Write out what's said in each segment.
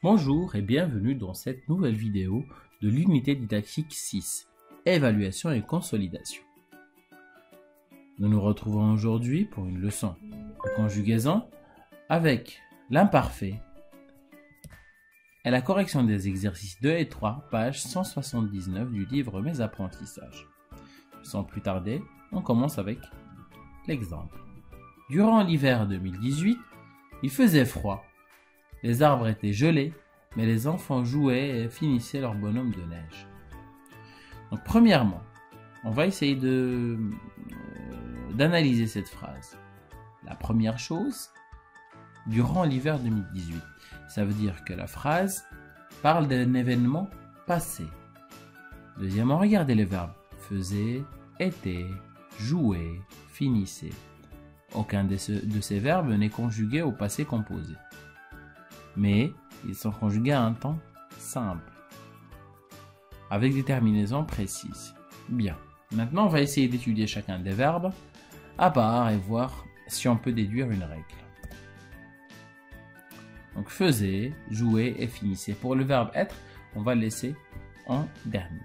Bonjour et bienvenue dans cette nouvelle vidéo de l'unité didactique 6, évaluation et consolidation. Nous nous retrouvons aujourd'hui pour une leçon de conjugaison avec l'imparfait et la correction des exercices 2 et 3, page 179 du livre Mes apprentissages. Sans plus tarder, on commence avec l'exemple. Durant l'hiver 2018, il faisait froid. Les arbres étaient gelés, mais les enfants jouaient et finissaient leur bonhomme de neige. Donc, premièrement, on va essayer d'analyser cette phrase. La première chose, durant l'hiver 2018, ça veut dire que la phrase parle d'un événement passé. Deuxièmement, regardez les verbes faisait, était, jouait, finissait. Aucun de ces verbes n'est conjugué au passé composé. Mais ils sont conjugués à un temps simple, avec des terminaisons précises. Bien, maintenant on va essayer d'étudier chacun des verbes à part et voir si on peut déduire une règle. Donc faisait, jouait et finissait. Pour le verbe être, on va le laisser en dernier.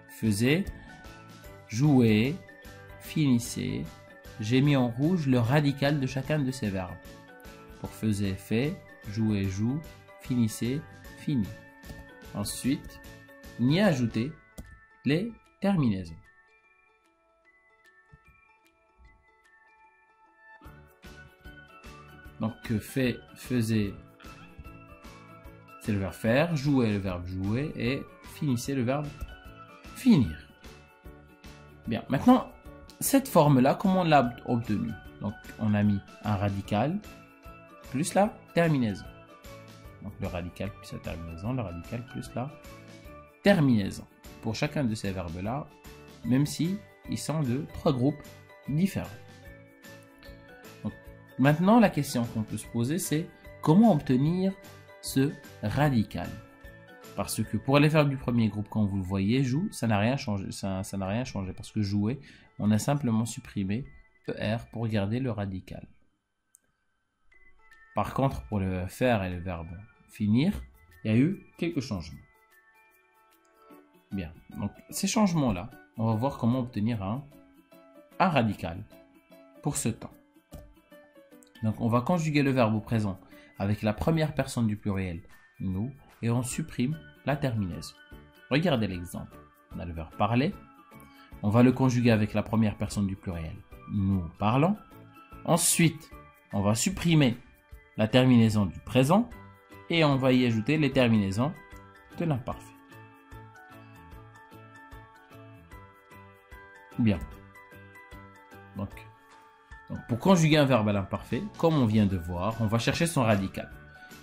Faisait, jouait, finissait. J'ai mis en rouge le radical de chacun de ces verbes. Pour faisait, fait, jouait, joue, finissait, finit. Ensuite, on y a ajouté les terminaisons. Donc, fait, faisait, c'est le verbe faire, jouer le verbe jouer et finissait le verbe finir. Bien, maintenant, cette forme-là, comment on l'a obtenue? Donc, on a mis un radical plus la terminaison. Donc, le radical plus la terminaison, le radical plus la terminaison. Pour chacun de ces verbes-là, même si ils sont de trois groupes différents. Donc, maintenant, la question qu'on peut se poser, c'est comment obtenir ce radical? Parce que pour les verbes du premier groupe, quand vous le voyez, joue, ça n'a rien changé. Ça n'a rien changé parce que jouer, on a simplement supprimé ER pour garder le radical. Par contre, pour le faire et le verbe finir, il y a eu quelques changements. Bien, donc ces changements-là, on va voir comment obtenir un radical pour ce temps. Donc, on va conjuguer le verbe au présent avec la première personne du pluriel, nous, et on supprime la terminaison. Regardez l'exemple. On a le verbe parler. On va le conjuguer avec la première personne du pluriel, nous parlons. Ensuite, on va supprimer la terminaison du présent et on va y ajouter les terminaisons de l'imparfait. Bien. Donc, pour conjuguer un verbe à l'imparfait, comme on vient de voir, on va chercher son radical.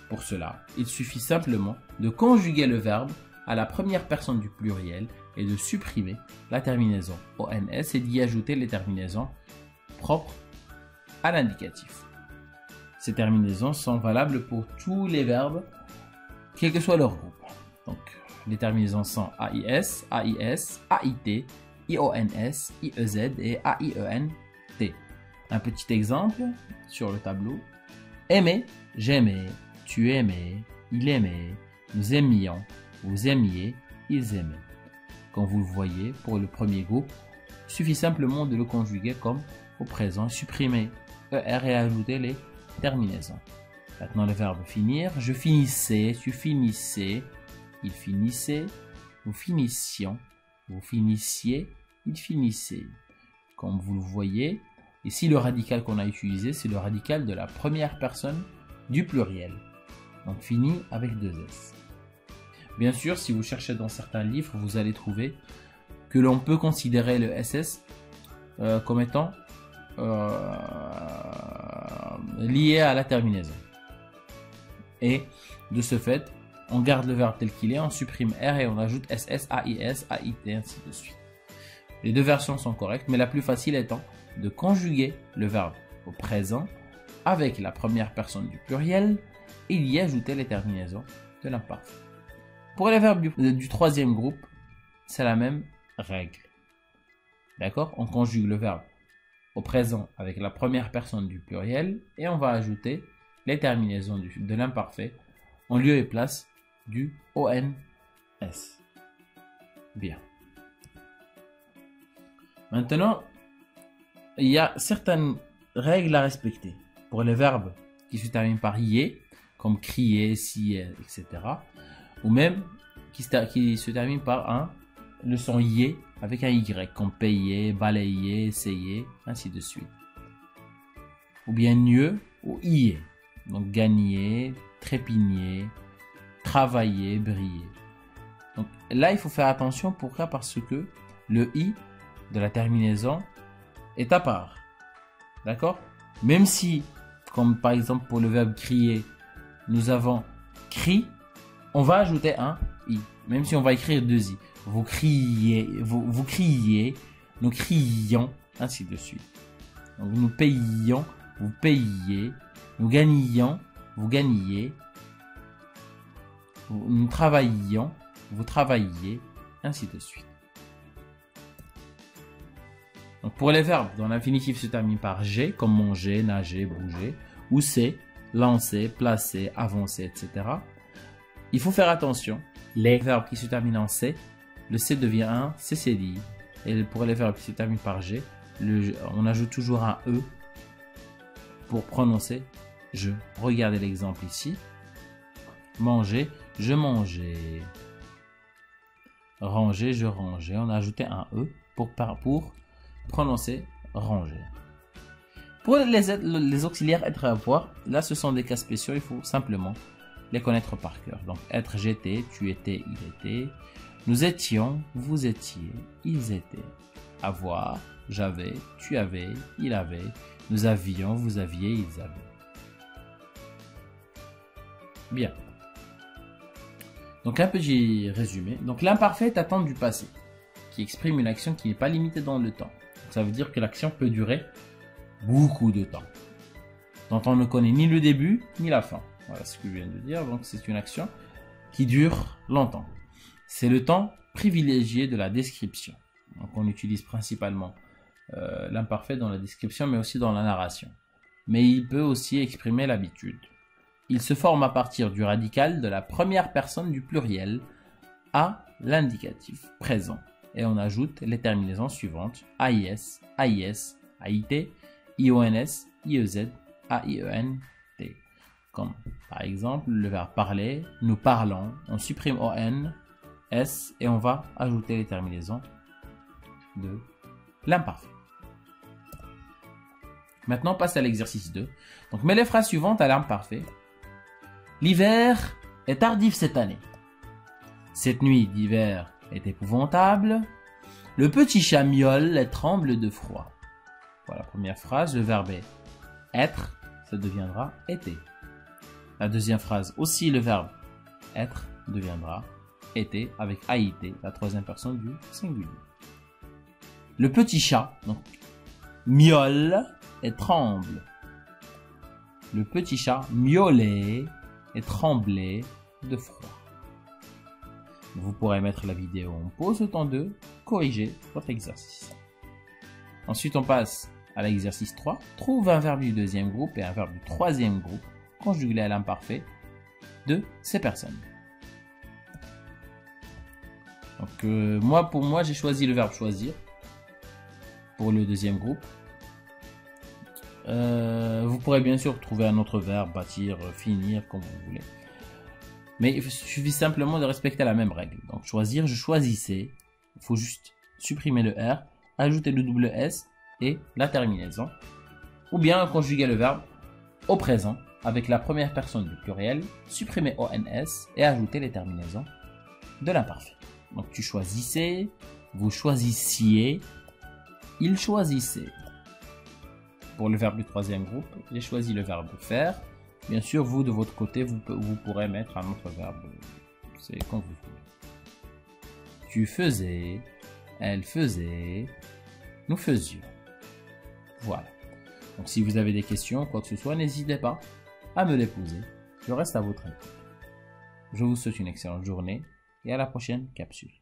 Pour cela, il suffit simplement de conjuguer le verbe à la première personne du pluriel et de supprimer la terminaison ONS et d'y ajouter les terminaisons propres à l'indicatif. Ces terminaisons sont valables pour tous les verbes, quel que soit leur groupe. Donc, les terminaisons sont AIS, AIS, AIT, IONS, IEZ et AIENT. Un petit exemple sur le tableau. Aimer, j'aimais, tu aimais, il aimait, nous aimions, vous aimiez, ils aimaient. Comme vous le voyez, pour le premier groupe, il suffit simplement de le conjuguer comme au présent, supprimer ER et ajouter les terminaisons. Maintenant, le verbe finir. Je finissais, tu finissais, il finissait, nous finissions, vous finissiez, il finissait. Comme vous le voyez, ici le radical qu'on a utilisé, c'est le radical de la première personne du pluriel. Donc fini avec deux S. Bien sûr, si vous cherchez dans certains livres, vous allez trouver que l'on peut considérer le SS comme étant lié à la terminaison. Et de ce fait, on garde le verbe tel qu'il est, on supprime R et on ajoute SS, AIS, AIT, ainsi de suite. Les deux versions sont correctes, mais la plus facile étant de conjuguer le verbe au présent avec la première personne du pluriel et y ajouter les terminaisons de l'imparfait. Pour les verbes du troisième groupe, c'est la même règle. D'accord? On conjugue le verbe au présent avec la première personne du pluriel et on va ajouter les terminaisons de l'imparfait en lieu et place du ONS. Bien. Maintenant, il y a certaines règles à respecter pour les verbes qui se terminent par IE, comme crier, scier, etc. Ou même qui se terminent par le son IE avec un Y, comme payer, balayer, essayer, ainsi de suite. Ou bien nieux ou IE, donc gagner, trépigner, travailler, briller. Donc là, il faut faire attention. Pourquoi? Parce que le I de la terminaison est à part. D'accord? Même si, comme par exemple pour le verbe crier, nous avons cri, on va ajouter un I. Même si on va écrire deux I. Vous criez, vous criez, nous crions, ainsi de suite. Donc nous payions, vous payiez, nous gagnions, vous gagniez, nous travaillions, vous travailliez, ainsi de suite. Donc pour les verbes dont l'infinitif se termine par G, comme manger, nager, bouger, ou C, lancer, placer, avancer, etc., il faut faire attention. Les verbes qui se terminent en C, le C devient un CCDI. Et pour les verbes qui se terminent par G, on ajoute toujours un E pour prononcer je. Regardez l'exemple ici. Manger, je mangeais. Ranger, je rangeais. On a ajouté un E pour prononcer ranger. Pour les auxiliaires être et avoir, là ce sont des cas spéciaux, il faut simplement les connaître par cœur. Donc être, j'étais, tu étais, il était. Nous étions, vous étiez, ils étaient. Avoir, j'avais, tu avais, il avait. Nous avions, vous aviez, ils avaient. Bien. Donc un petit résumé. Donc l'imparfait est attente du passé, qui exprime une action qui n'est pas limitée dans le temps. Donc, ça veut dire que l'action peut durer beaucoup de temps, dont on ne connaît ni le début ni la fin. Voilà ce que je viens de dire. Donc c'est une action qui dure longtemps. C'est le temps privilégié de la description. Donc on utilise principalement l'imparfait dans la description, mais aussi dans la narration. Mais il peut aussi exprimer l'habitude. Il se forme à partir du radical de la première personne du pluriel à l'indicatif présent. Et on ajoute les terminaisons suivantes: AIS, AIS, AIT, IONS, IEZ, AIENT. Comme par exemple le verbe parler, nous parlons, on supprime ON, S et on va ajouter les terminaisons de l'imparfait. Maintenant, on passe à l'exercice 2. Donc, mets les phrases suivantes à l'imparfait. L'hiver est tardif cette année. Cette nuit d'hiver est épouvantable. Le petit chat miaule et tremble de froid. Voilà la première phrase. Le verbe est être, ça deviendra été. La deuxième phrase, aussi le verbe être deviendra été avec AIT, la troisième personne du singulier. Le petit chat, donc, miaule et tremble. Le petit chat miaulait et tremblait de froid. Vous pourrez mettre la vidéo en pause le temps de corriger votre exercice. Ensuite, on passe à l'exercice 3. Trouve un verbe du deuxième groupe et un verbe du troisième groupe conjugué à l'imparfait de ces personnes. Donc, pour moi, j'ai choisi le verbe choisir pour le deuxième groupe. Vous pourrez bien sûr trouver un autre verbe, bâtir, finir, comme vous voulez. Mais il suffit simplement de respecter la même règle. Donc choisir, je choisissais. Il faut juste supprimer le R, ajouter le double S et la terminaison. Ou bien conjuguer le verbe au présent avec la première personne du pluriel, supprimer ONS et ajouter les terminaisons de l'imparfait. Donc tu choisissais, vous choisissiez, il choisissait. Pour le verbe du troisième groupe, j'ai choisi le verbe faire. Bien sûr, vous de votre côté, vous pourrez mettre un autre verbe. C'est comme vous voulez. Tu faisais, elle faisait, nous faisions. Voilà. Donc si vous avez des questions, quoi que ce soit, n'hésitez pas à me les poser. Je reste à votre écoute. Je vous souhaite une excellente journée et à la prochaine capsule.